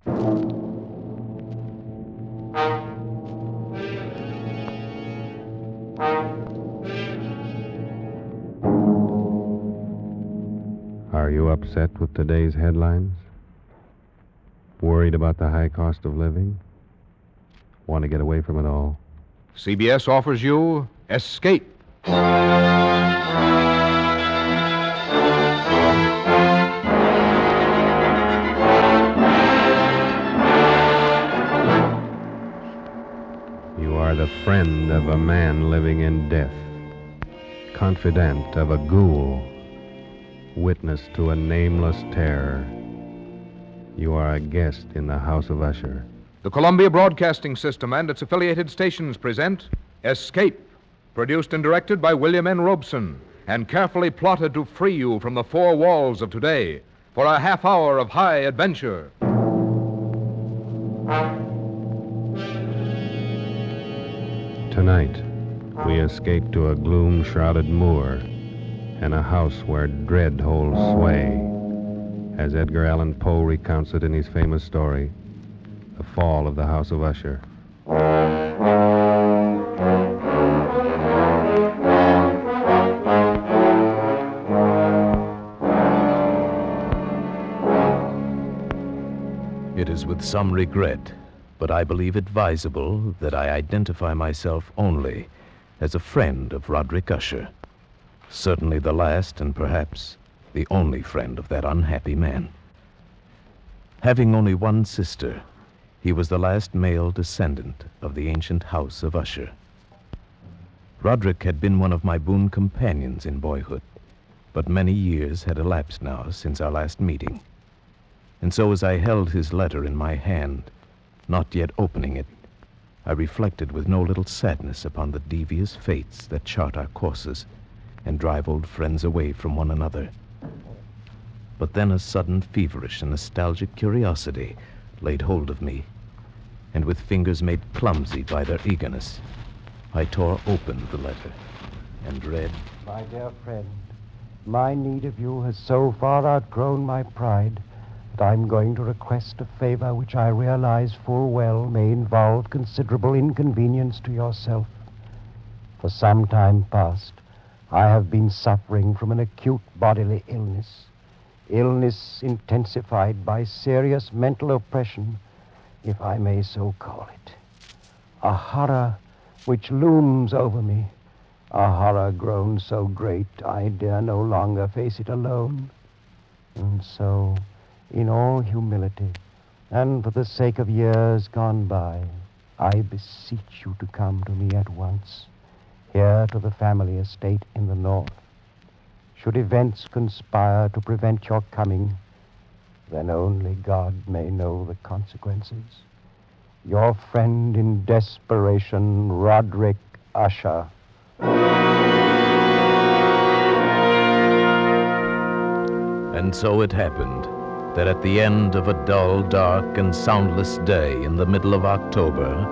Are you upset with today's headlines? Worried about the high cost of living? Want to get away from it all? CBS offers you Escape. You are the friend of a man living in death, confidant of a ghoul, witness to a nameless terror. You are a guest in the House of Usher. The Columbia Broadcasting System and its affiliated stations present Escape, produced and directed by William N. Robeson, and carefully plotted to free you from the four walls of today for a half hour of high adventure. Tonight, we escape to a gloom-shrouded moor and a house where dread holds sway, as Edgar Allan Poe recounts it in his famous story, The Fall of the House of Usher. It is with some regret, but I believe advisable that I identify myself only as a friend of Roderick Usher. Certainly the last and perhaps the only friend of that unhappy man. Having only one sister, he was the last male descendant of the ancient house of Usher. Roderick had been one of my boon companions in boyhood, but many years had elapsed now since our last meeting. And so as I held his letter in my hand, not yet opening it, I reflected with no little sadness upon the devious fates that chart our courses and drive old friends away from one another. But then a sudden feverish and nostalgic curiosity laid hold of me, and with fingers made clumsy by their eagerness, I tore open the letter and read, My dear friend, my need of you has so far outgrown my pride that I'm going to request a favor which I realize full well may involve considerable inconvenience to yourself. For some time past, I have been suffering from an acute bodily illness intensified by serious mental oppression, if I may so call it. A horror which looms over me, a horror grown so great I dare no longer face it alone. And so, in all humility, and for the sake of years gone by, I beseech you to come to me at once, here to the family estate in the north. Should events conspire to prevent your coming, then only God may know the consequences. Your friend in desperation, Roderick Usher. And so it happened that at the end of a dull, dark, and soundless day in the middle of October,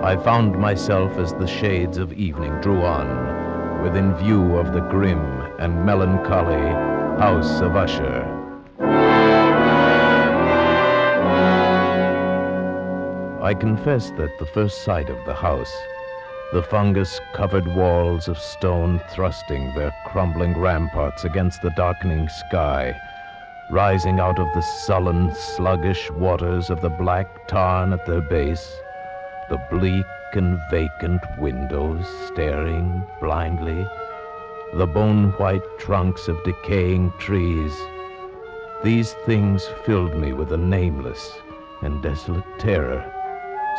I found myself as the shades of evening drew on, within view of the grim and melancholy House of Usher. I confess that the first sight of the house, the fungus-covered walls of stone thrusting their crumbling ramparts against the darkening sky, rising out of the sullen, sluggish waters of the black tarn at their base, the bleak and vacant windows staring blindly, the bone-white trunks of decaying trees, these things filled me with a nameless and desolate terror,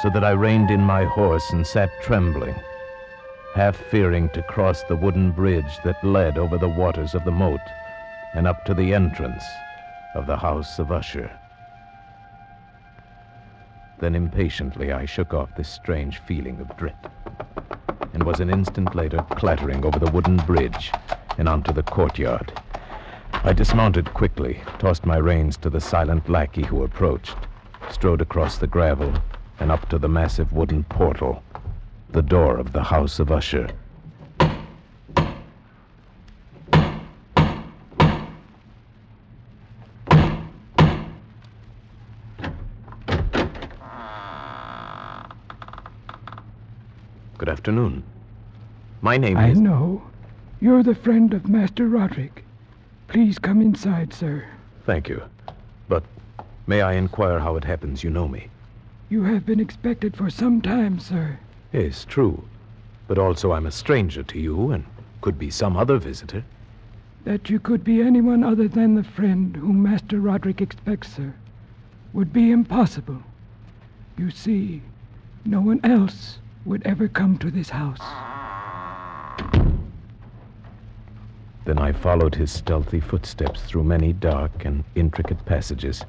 so that I reined in my horse and sat trembling, half fearing to cross the wooden bridge that led over the waters of the moat and up to the entrance of the House of Usher. Then impatiently I shook off this strange feeling of dread, and was an instant later clattering over the wooden bridge and onto the courtyard. I dismounted quickly, tossed my reins to the silent lackey who approached, strode across the gravel and up to the massive wooden portal, the door of the House of Usher. Good afternoon. My name I is... know. You're the friend of Master Roderick. Please come inside, sir. Thank you. But may I inquire how it happens you know me? You have been expected for some time, sir. Yes, true. But also I'm a stranger to you and could be some other visitor. That you could be anyone other than the friend whom Master Roderick expects, sir, would be impossible. You see, no one else would ever come to this house. Then I followed his stealthy footsteps through many dark and intricate passages.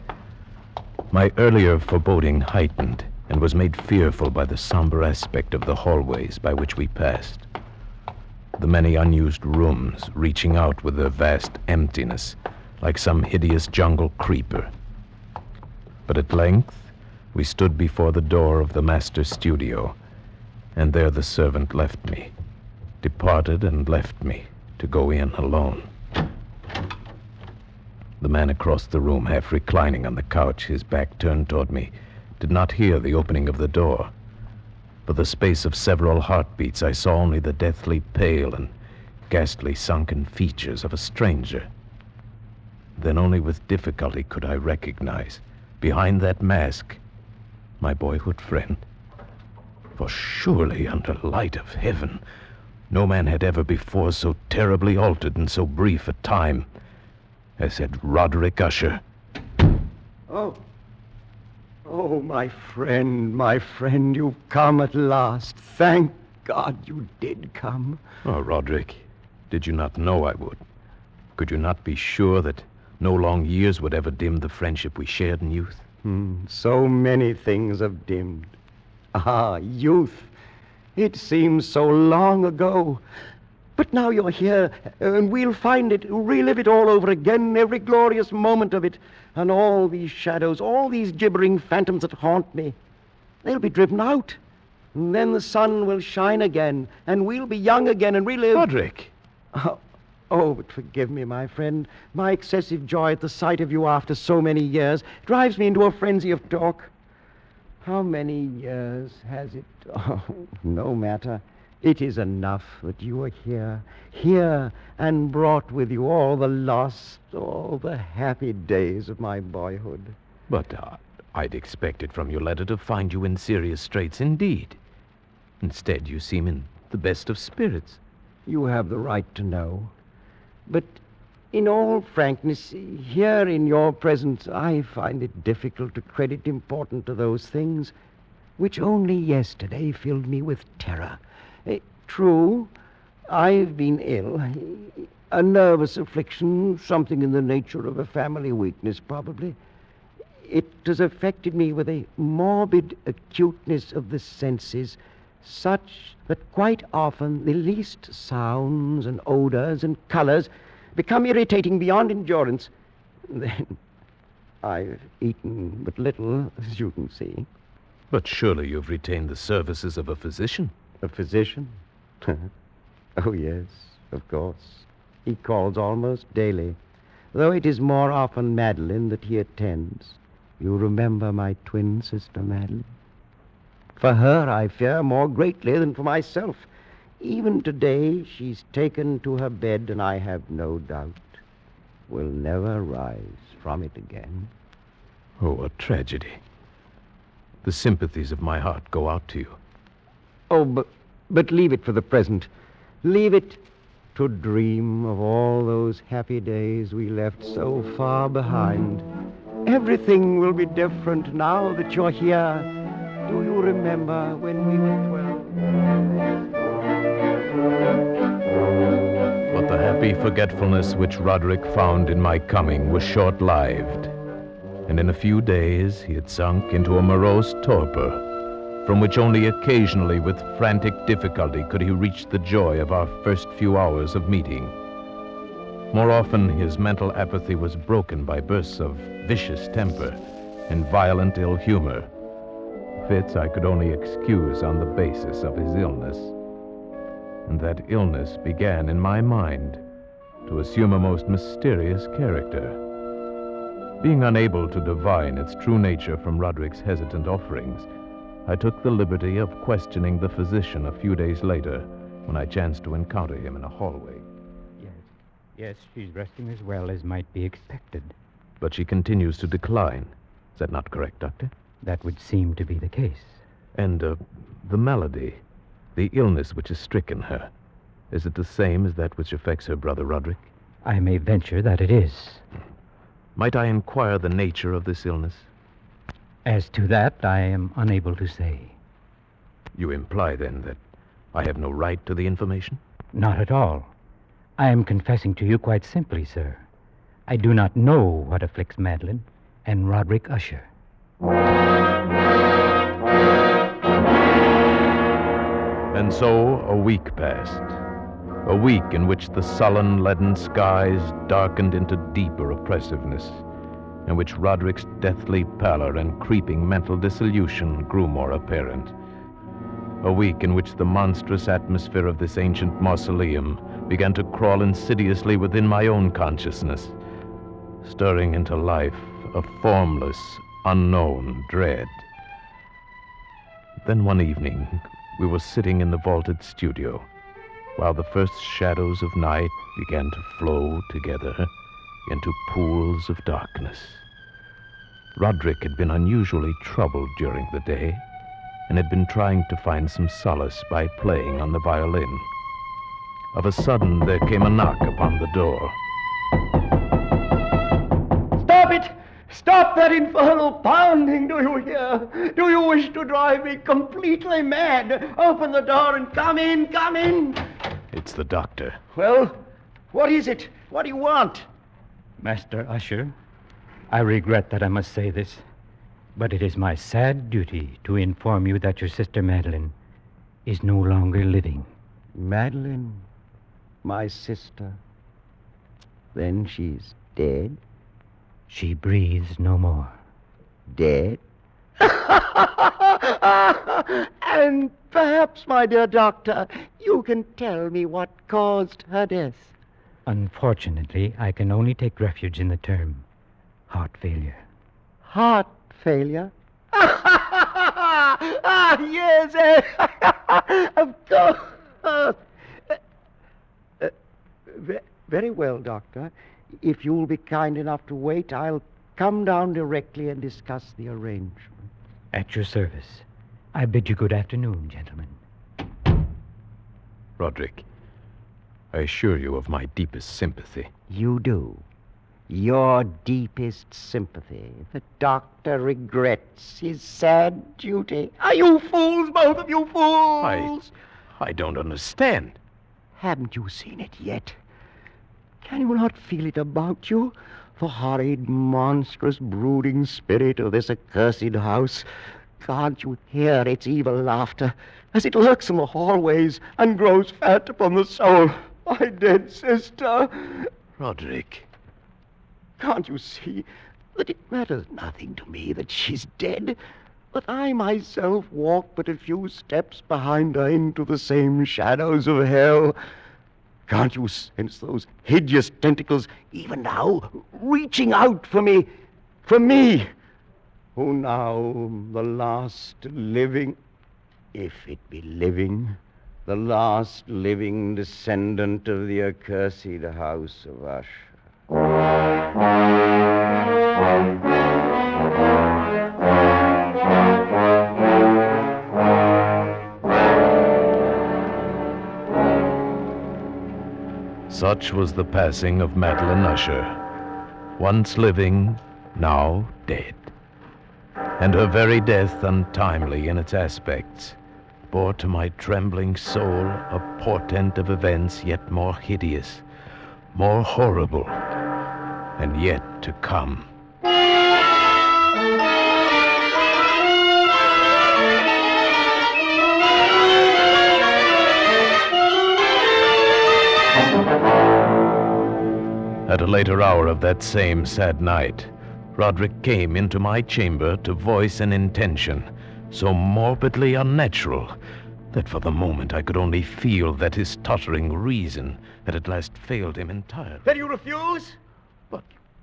My earlier foreboding heightened and was made fearful by the somber aspect of the hallways by which we passed. The many unused rooms reaching out with their vast emptiness like some hideous jungle creeper. But at length, we stood before the door of the master's studio, and there the servant left me, departed and left me to go in alone. The man across the room, half reclining on the couch, his back turned toward me, did not hear the opening of the door. For the space of several heartbeats, I saw only the deathly pale and ghastly sunken features of a stranger. Then only with difficulty could I recognize, behind that mask, my boyhood friend. For surely, under light of heaven, no man had ever before so terribly altered in so brief a time as had Roderick Usher. Oh, my friend, you've come at last. Thank God you did come. Oh, Roderick, did you not know I would? Could you not be sure that no long years would ever dim the friendship we shared in youth? So many things have dimmed. Youth. It seems so long ago. But now you're here, and we'll relive it all over again, every glorious moment of it. And all these shadows, all these gibbering phantoms that haunt me, they'll be driven out. And then the sun will shine again, and we'll be young again and relive... Roderick! But forgive me, my friend. My excessive joy at the sight of you after so many years drives me into a frenzy of talk. How many years has it? Oh, no matter. It is enough that you are here, and brought with you all the happy days of my boyhood. But I'd expected from your letter to find you in serious straits indeed. Instead, you seem in the best of spirits. You have the right to know. But in all frankness, here in your presence, I find it difficult to credit importance to those things which only yesterday filled me with terror. True, I've been ill. A nervous affliction, something in the nature of a family weakness, probably. It has affected me with a morbid acuteness of the senses, such that quite often the least sounds and odors and colors become irritating beyond endurance. Then I've eaten but little, as you can see. But surely you've retained the services of a physician. A physician? Oh, yes, of course. He calls almost daily, though it is more often Madeline that he attends. You remember my twin sister, Madeline? For her I fear more greatly than for myself. Even today she's taken to her bed, and I have no doubt will never rise from it again. Oh, a tragedy. The sympathies of my heart go out to you. Oh, but leave it for the present. Leave it to dream of all those happy days we left so far behind. Everything will be different now that you're here. Do you remember when we were 12? But the happy forgetfulness which Roderick found in my coming was short-lived, and in a few days he had sunk into a morose torpor, from which only occasionally with frantic difficulty could he reach the joy of our first few hours of meeting. More often his mental apathy was broken by bursts of vicious temper and violent ill humor, fits I could only excuse on the basis of his illness. And that illness began in my mind to assume a most mysterious character. Being unable to divine its true nature from Roderick's hesitant offerings, I took the liberty of questioning the physician a few days later when I chanced to encounter him in a hallway. Yes, she's resting as well as might be expected. But she continues to decline. Is that not correct, Doctor? That would seem to be the case. And the malady, the illness which has stricken her, is it the same as that which affects her brother Roderick? I may venture that it is. Might I inquire the nature of this illness? As to that, I am unable to say. You imply, then, that I have no right to the information? Not at all. I am confessing to you quite simply, sir. I do not know what afflicts Madeline and Roderick Usher. And so a week passed. A week in which the sullen, leaden skies darkened into deeper oppressiveness, in which Roderick's deathly pallor and creeping mental dissolution grew more apparent. A week in which the monstrous atmosphere of this ancient mausoleum began to crawl insidiously within my own consciousness, stirring into life a formless, unknown dread. Then one evening, we were sitting in the vaulted studio, while the first shadows of night began to flow together into pools of darkness. Roderick had been unusually troubled during the day, and had been trying to find some solace by playing on the violin. Of a sudden, there came a knock upon the door. Stop it! Stop that infernal pounding, do you hear? Do you wish to drive me completely mad? Open the door and come in, come in! It's the doctor. Well, what is it? What do you want? Master Usher, I regret that I must say this, but it is my sad duty to inform you that your sister Madeline is no longer living. Madeline, my sister. Then she's dead? She breathes no more. Dead? And perhaps, my dear doctor, you can tell me what caused her death. Unfortunately, I can only take refuge in the term heart failure. Heart failure? Yes, of course. Very well, Doctor. If you'll be kind enough to wait, I'll come down directly and discuss the arrangement. At your service. I bid you good afternoon, gentlemen. Roderick, I assure you of my deepest sympathy. You do. Your deepest sympathy. The doctor regrets his sad duty. Are you fools, both of you fools? I don't understand. Haven't you seen it yet? Can you not feel it about you? The horrid, monstrous, brooding spirit of this accursed house. Can't you hear its evil laughter as it lurks in the hallways and grows fat upon the soul? My dead sister. Roderick. Can't you see that it matters nothing to me that she's dead? That I myself walk but a few steps behind her into the same shadows of hell? Can't you sense those hideous tentacles, even now, reaching out for me? For me, who now the last living, if it be living, the last living descendant of the accursed house of Usher. Such was the passing of Madeline Usher, once living, now dead. And her very death, untimely in its aspects, bore to my trembling soul a portent of events yet more hideous, more horrible, and yet to come. At a later hour of that same sad night, Roderick came into my chamber to voice an intention so morbidly unnatural that for the moment I could only feel that his tottering reason had at last failed him entirely. Then you refuse?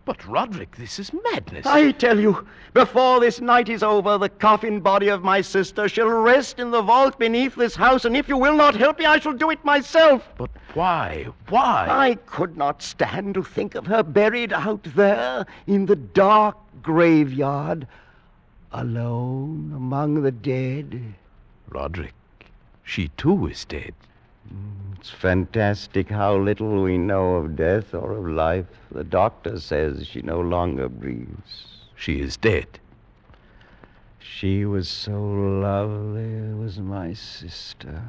But, Roderick, this is madness. I tell you, before this night is over, the coffin body of my sister shall rest in the vault beneath this house, and if you will not help me, I shall do it myself. But why? Why? I could not stand to think of her buried out there in the dark graveyard, alone among the dead. Roderick, she too is dead. It's fantastic how little we know of death or of life. The doctor says she no longer breathes. She is dead. She was so lovely, was my sister.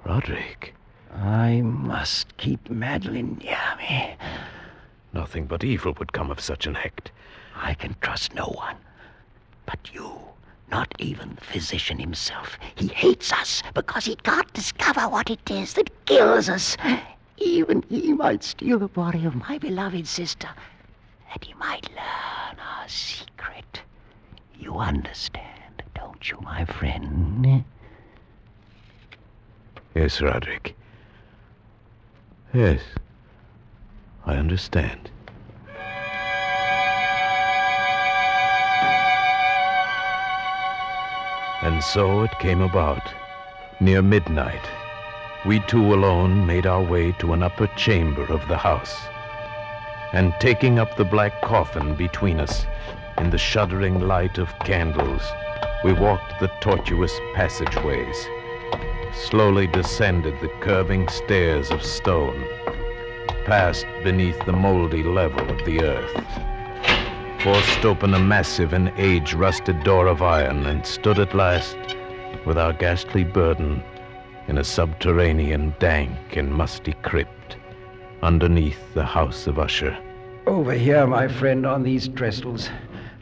Roderick. I must keep Madeline near me. Nothing but evil would come of such an act. I can trust no one but you. Not even the physician himself. He hates us because he can't discover what it is that kills us. Even he might steal the body of my beloved sister, that he might learn our secret. You understand, don't you, my friend? Yes, Roderick. Yes, I understand. And so it came about. Near midnight, we two alone made our way to an upper chamber of the house. And taking up the black coffin between us, in the shuddering light of candles, we walked the tortuous passageways, slowly descended the curving stairs of stone, passed beneath the moldy level of the earth, forced open a massive and age-rusted door of iron, and stood at last, with our ghastly burden, in a subterranean, dank and musty crypt, underneath the house of Usher. Over here, my friend, on these trestles.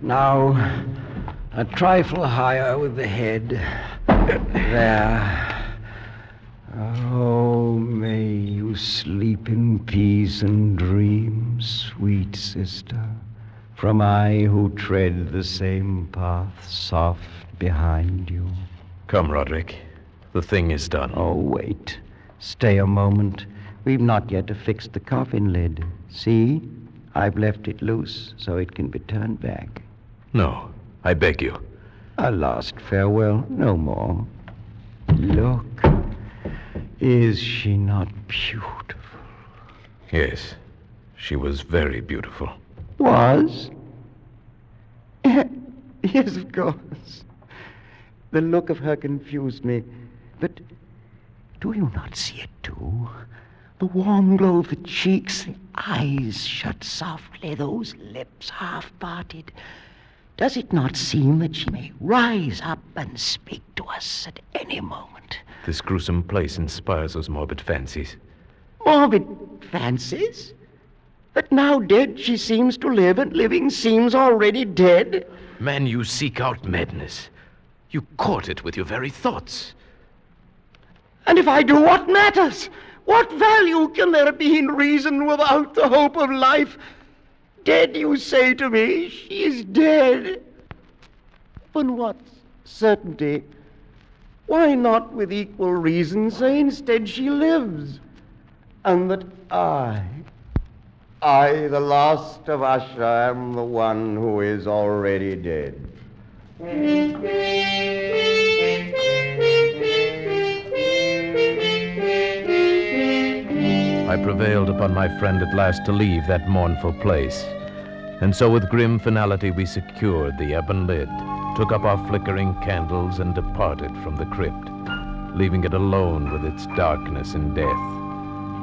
Now, a trifle higher with the head. There. Oh, may you sleep in peace and dream, sweet sister. From I who tread the same path soft behind you. Come, Roderick. The thing is done. Oh, wait. Stay a moment. We've not yet affixed the coffin lid. See? I've left it loose so it can be turned back. No, I beg you. A last farewell, no more. Look. Is she not beautiful? Yes, she was very beautiful. Was? Yes, of course. The look of her confused me. But do you not see it, too? The warm glow of the cheeks, the eyes shut softly, those lips half parted. Does it not seem that she may rise up and speak to us at any moment? This gruesome place inspires those morbid fancies. Morbid fancies? That now dead she seems to live, and living seems already dead? Man, you seek out madness. You court it with your very thoughts. And if I do, what matters? What value can there be in reason without the hope of life? Dead, you say to me, she is dead. Upon what certainty? Why not with equal reason say instead she lives? And that I, the last of Usher, am the one who is already dead. I prevailed upon my friend at last to leave that mournful place. And so with grim finality we secured the ebon lid, took up our flickering candles, and departed from the crypt, leaving it alone with its darkness and death.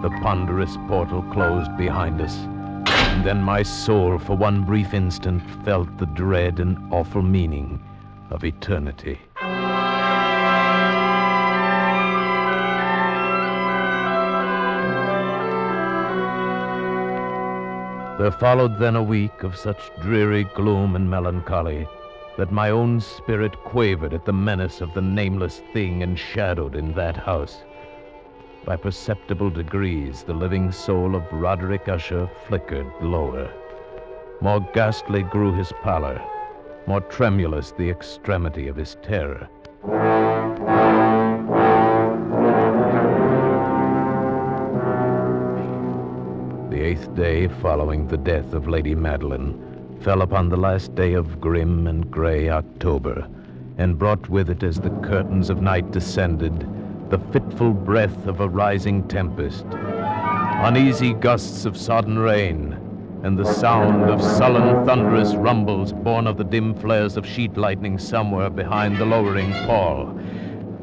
The ponderous portal closed behind us, and then my soul for one brief instant felt the dread and awful meaning of eternity. There followed then a week of such dreary gloom and melancholy that my own spirit quavered at the menace of the nameless thing enshadowed in that house. By perceptible degrees, the living soul of Roderick Usher flickered lower. More ghastly grew his pallor, more tremulous the extremity of his terror. The 28th day following the death of Lady Madeline fell upon the last day of grim and gray October, and brought with it, as the curtains of night descended, the fitful breath of a rising tempest, uneasy gusts of sodden rain, and the sound of sullen, thunderous rumbles born of the dim flares of sheet lightning somewhere behind the lowering pall.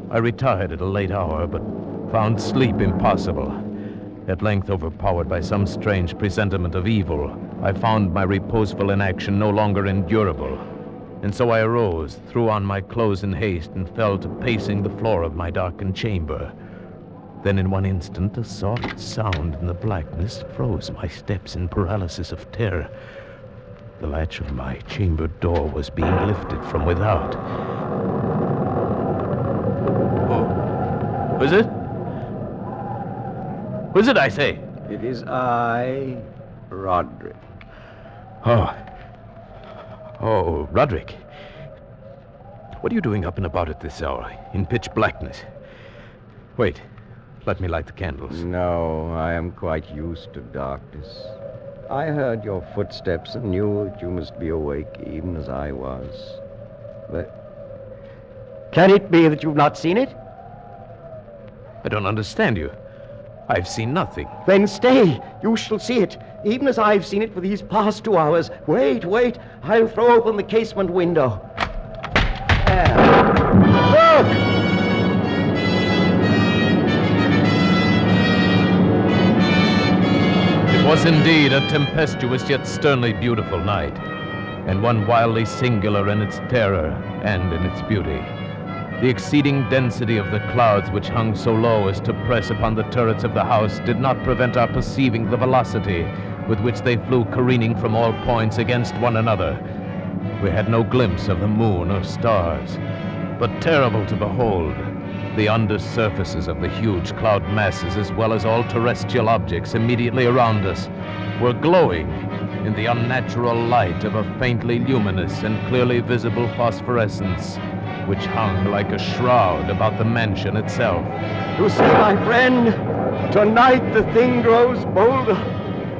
I retired at a late hour, but found sleep impossible. At length, overpowered by some strange presentiment of evil, I found my reposeful inaction no longer endurable. And so I arose, threw on my clothes in haste, and fell to pacing the floor of my darkened chamber. Then in one instant, a soft sound in the blackness froze my steps in paralysis of terror. The latch of my chamber door was being lifted from without. Who is it? Who is it, I say? It is I, Roderick. Oh, Roderick. What are you doing up and about at this hour, in pitch blackness? Wait, let me light the candles. No, I am quite used to darkness. I heard your footsteps and knew that you must be awake, even as I was. But can it be that you've not seen it? I don't understand you. I've seen nothing. Then stay. You shall see it, even as I've seen it for these past 2 hours. Wait. I'll throw open the casement window. There. Look! It was indeed a tempestuous yet sternly beautiful night, and one wildly singular in its terror and in its beauty. The exceeding density of the clouds which hung so low as to press upon the turrets of the house did not prevent our perceiving the velocity with which they flew careening from all points against one another. We had no glimpse of the moon or stars, but terrible to behold, the undersurfaces of the huge cloud masses, as well as all terrestrial objects immediately around us, were glowing in the unnatural light of a faintly luminous and clearly visible phosphorescence, which hung like a shroud about the mansion itself. You see, my friend, tonight the thing grows bolder,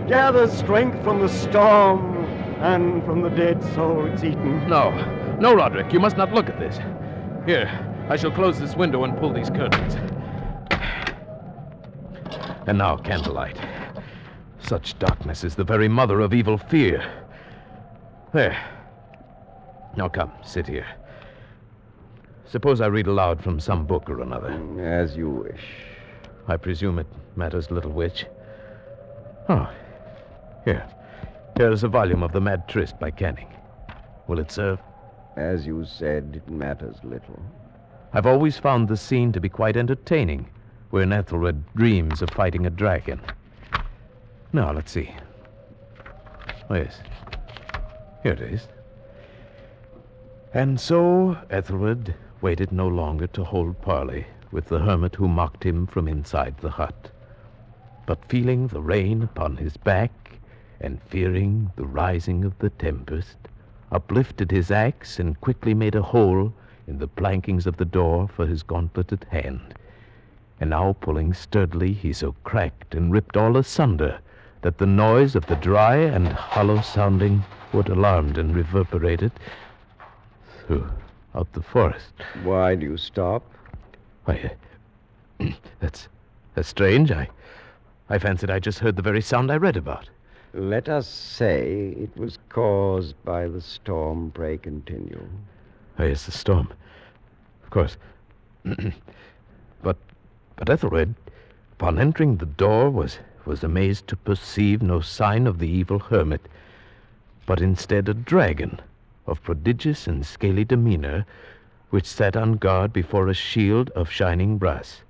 gathers strength from the storm and from the dead soul it's eaten. No, Roderick, you must not look at this. Here, I shall close this window and pull these curtains. And now, candlelight. Such darkness is the very mother of evil fear. There. Now come, sit here. Suppose I read aloud from some book or another. As you wish. I presume it matters little which. Oh, here. Here is a volume of The Mad Tryst by Canning. Will it serve? As you said, it matters little. I've always found the scene to be quite entertaining, wherein Ethelred dreams of fighting a dragon. Now, let's see. Oh, yes. Here it is. And so Ethelred waited no longer to hold parley with the hermit who mocked him from inside the hut, but feeling the rain upon his back and fearing the rising of the tempest, uplifted his axe and quickly made a hole in the plankings of the door for his gauntleted hand. And now, pulling sturdily, he so cracked and ripped all asunder that the noise of the dry and hollow-sounding wood alarmed and reverberated throughout the forest. Why do you stop? Why, that's strange. I fancied I just heard the very sound I read about. Let us say it was caused by the storm. Pray continue. Oh, yes, the storm. Of course. But Ethelred, upon entering the door, was amazed to perceive no sign of the evil hermit, but instead a dragon of prodigious and scaly demeanor, which sat on guard before a shield of shining brass.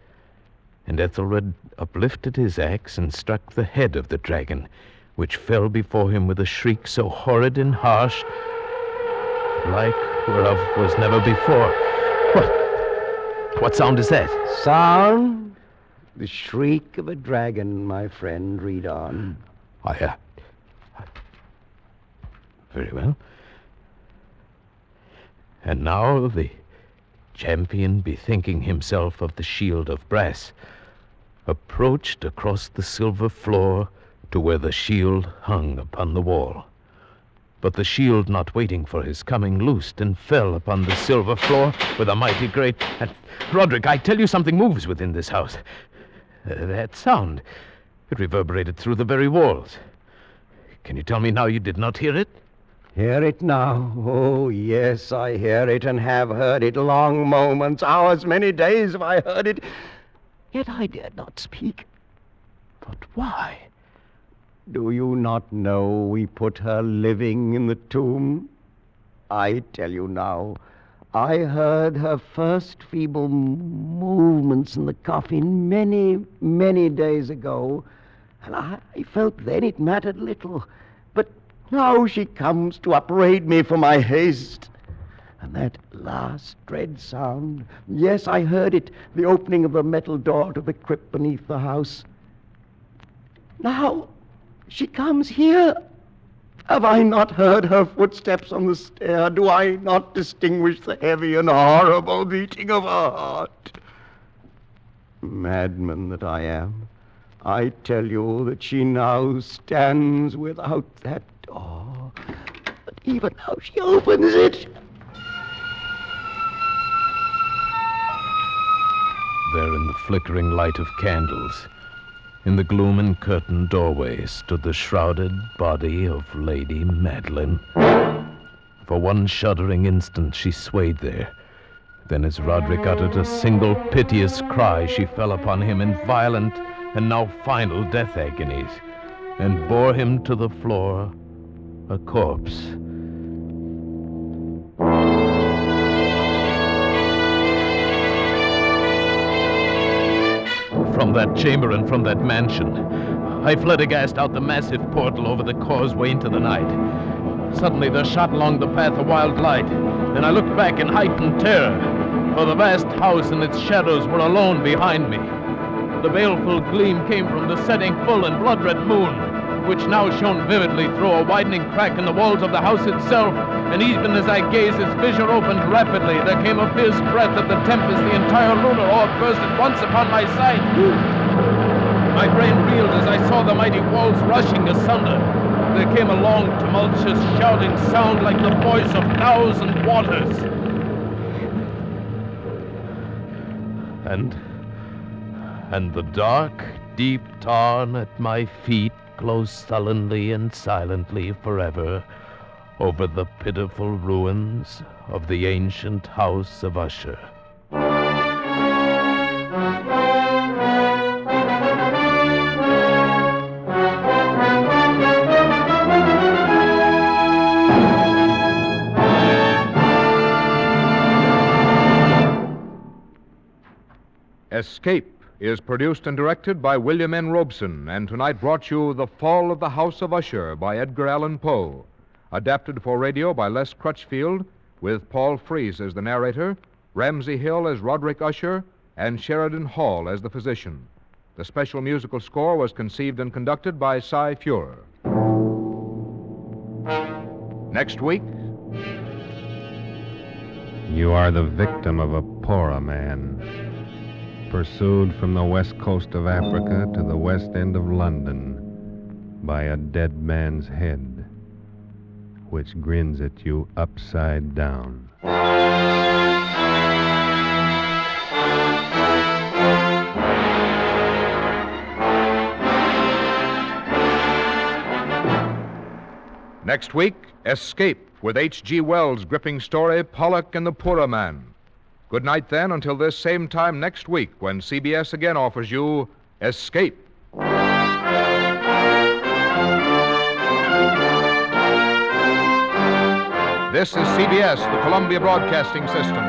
And Ethelred uplifted his axe and struck the head of the dragon, which fell before him with a shriek so horrid and harsh, like whereof was never before. What sound is that? Sound? The shriek of a dragon, my friend. Read on. Very well. And now the champion, bethinking himself of the shield of brass, approached across the silver floor to where the shield hung upon the wall. But the shield, not waiting for his coming, loosed and fell upon the silver floor with a mighty great... Roderick, I tell you, something moves within this house. That sound, it reverberated through the very walls. Can you tell me now you did not hear it? Hear it now? Oh, yes, I hear it and have heard it. Long moments, hours, many days have I heard it. Yet I dared not speak. But why? Do you not know we put her living in the tomb? I tell you now, I heard her first feeble movements in the coffin many, many days ago, and I felt then it mattered little. But now she comes to upbraid me for my haste. And that last dread sound, yes, I heard it, the opening of the metal door to the crypt beneath the house. Now she comes here. Have I not heard her footsteps on the stair? Do I not distinguish the heavy and horrible beating of her heart? Madman that I am, I tell you that she now stands without that door. But even now she opens it. There in the flickering light of candles, in the gloom and curtained doorway, stood the shrouded body of Lady Madeline. For one shuddering instant she swayed there. Then as Roderick uttered a single piteous cry, she fell upon him in violent and now final death agonies, and bore him to the floor, a corpse. From that chamber and from that mansion, I fled aghast out the massive portal over the causeway into the night. Suddenly there shot along the path a wild light, and I looked back in heightened terror, for the vast house and its shadows were alone behind me. The baleful gleam came from the setting full and blood-red moon, which now shone vividly through a widening crack in the walls of the house itself, and even as I gazed, its vision opened rapidly. There came a fierce breath of the tempest. The entire lunar orb burst at once upon my sight. My brain reeled as I saw the mighty walls rushing asunder. There came a long, tumultuous, shouting sound like the voice of 1,000 waters. And the dark, deep tarn at my feet closed sullenly and silently forever over the pitiful ruins of the ancient house of Usher. Escape is produced and directed by William N. Robeson, and tonight brought you The Fall of the House of Usher by Edgar Allan Poe. Adapted for radio by Les Crutchfield, with Paul Frees as the narrator, Ramsey Hill as Roderick Usher, and Sheridan Hall as the physician. The special musical score was conceived and conducted by Cy Fuhrer. Next week... You are the victim of a poorer man, pursued from the west coast of Africa to the west end of London by a dead man's head, which grins at you upside down. Next week, Escape, with H.G. Wells' gripping story, Pollock and the Poorer Man. Good night, then, until this same time next week, when CBS again offers you Escape. This is CBS, the Columbia Broadcasting System.